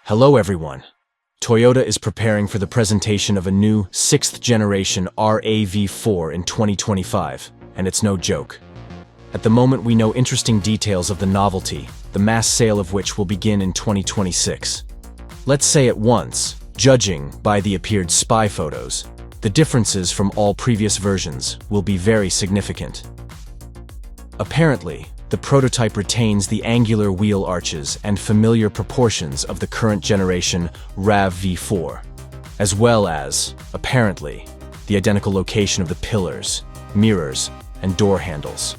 Hello everyone. Toyota is preparing for the presentation of a new 6th generation RAV4 in 2025, and it's no joke. At the moment we know interesting details of the novelty, the mass sale of which will begin in 2026. Let's say at once, judging by the appeared spy photos, the differences from all previous versions will be very significant. Apparently, the prototype retains the angular wheel arches and familiar proportions of the current generation RAV4, as well as, apparently, the identical location of the pillars, mirrors, and door handles.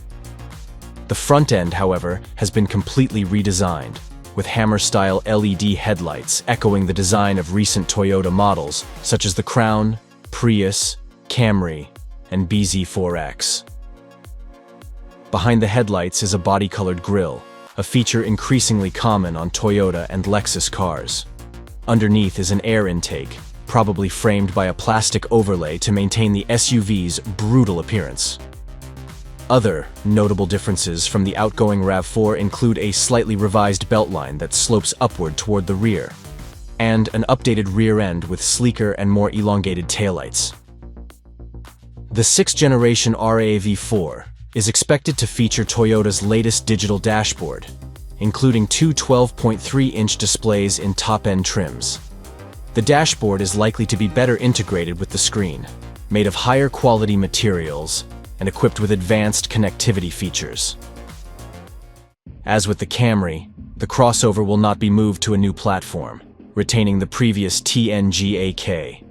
The front end, however, has been completely redesigned, with hammer-style LED headlights echoing the design of recent Toyota models such as the Crown, Prius, Camry, and BZ4X. Behind the headlights is a body-colored grille, a feature increasingly common on Toyota and Lexus cars. Underneath is an air intake, probably framed by a plastic overlay to maintain the SUV's brutal appearance. Other notable differences from the outgoing RAV4 include a slightly revised beltline that slopes upward toward the rear, and an updated rear end with sleeker and more elongated taillights. The 6th generation RAV4 is expected to feature Toyota's latest digital dashboard, including two 12.3-inch displays in top-end trims. The dashboard is likely to be better integrated with the screen, made of higher quality materials and equipped with advanced connectivity features. As with the Camry, the crossover will not be moved to a new platform, retaining the previous TNGA-K.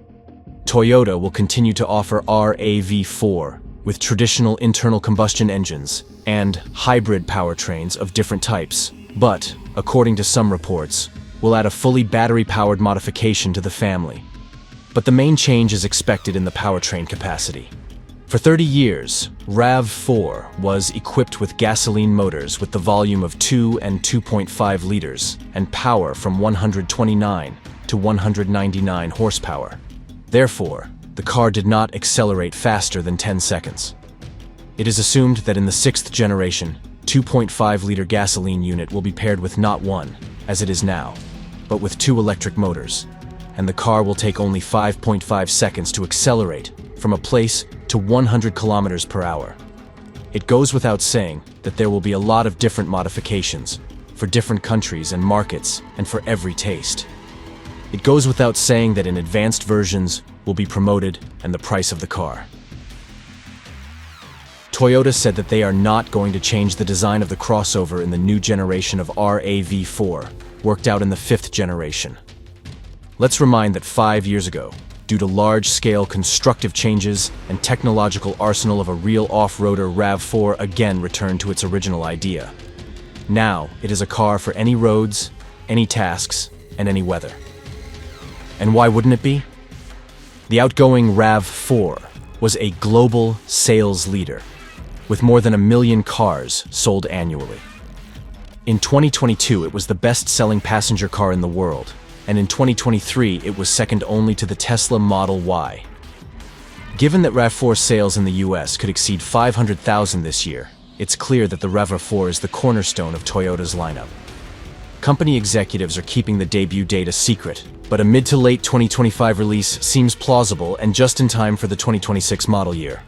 Toyota will continue to offer RAV4 with traditional internal combustion engines and hybrid powertrains of different types, but, according to some reports, will add a fully battery-powered modification to the family. But the main change is expected in the powertrain capacity. For 30 years, RAV4 was equipped with gasoline motors with the volume of 2 and 2.5 liters and power from 129 to 199 horsepower. Therefore, the car did not accelerate faster than 10 seconds. It is assumed that in the 6th generation, 2.5-liter gasoline unit will be paired with not one, as it is now, but with 2 electric motors, and the car will take only 5.5 seconds to accelerate from a place to 100 kilometers per hour. It goes without saying that there will be a lot of different modifications for different countries and markets and for every taste. It goes without saying that in advanced versions will be promoted and the price of the car. Toyota said that they are not going to change the design of the crossover in the new generation of RAV4, worked out in the 5th generation. Let's remind that 5 years ago, due to large-scale constructive changes and technological arsenal of a real off-roader, RAV4 again returned to its original idea. Now, it is a car for any roads, any tasks, and any weather. And why wouldn't it be? The outgoing RAV4 was a global sales leader, with more than 1 million cars sold annually. In 2022, it was the best-selling passenger car in the world, and in 2023, it was second only to the Tesla Model Y. Given that RAV4 sales in the US could exceed 500,000 this year, it's clear that the RAV4 is the cornerstone of Toyota's lineup. Company executives are keeping the debut date a secret, but a mid to late 2025 release seems plausible and just in time for the 2026 model year.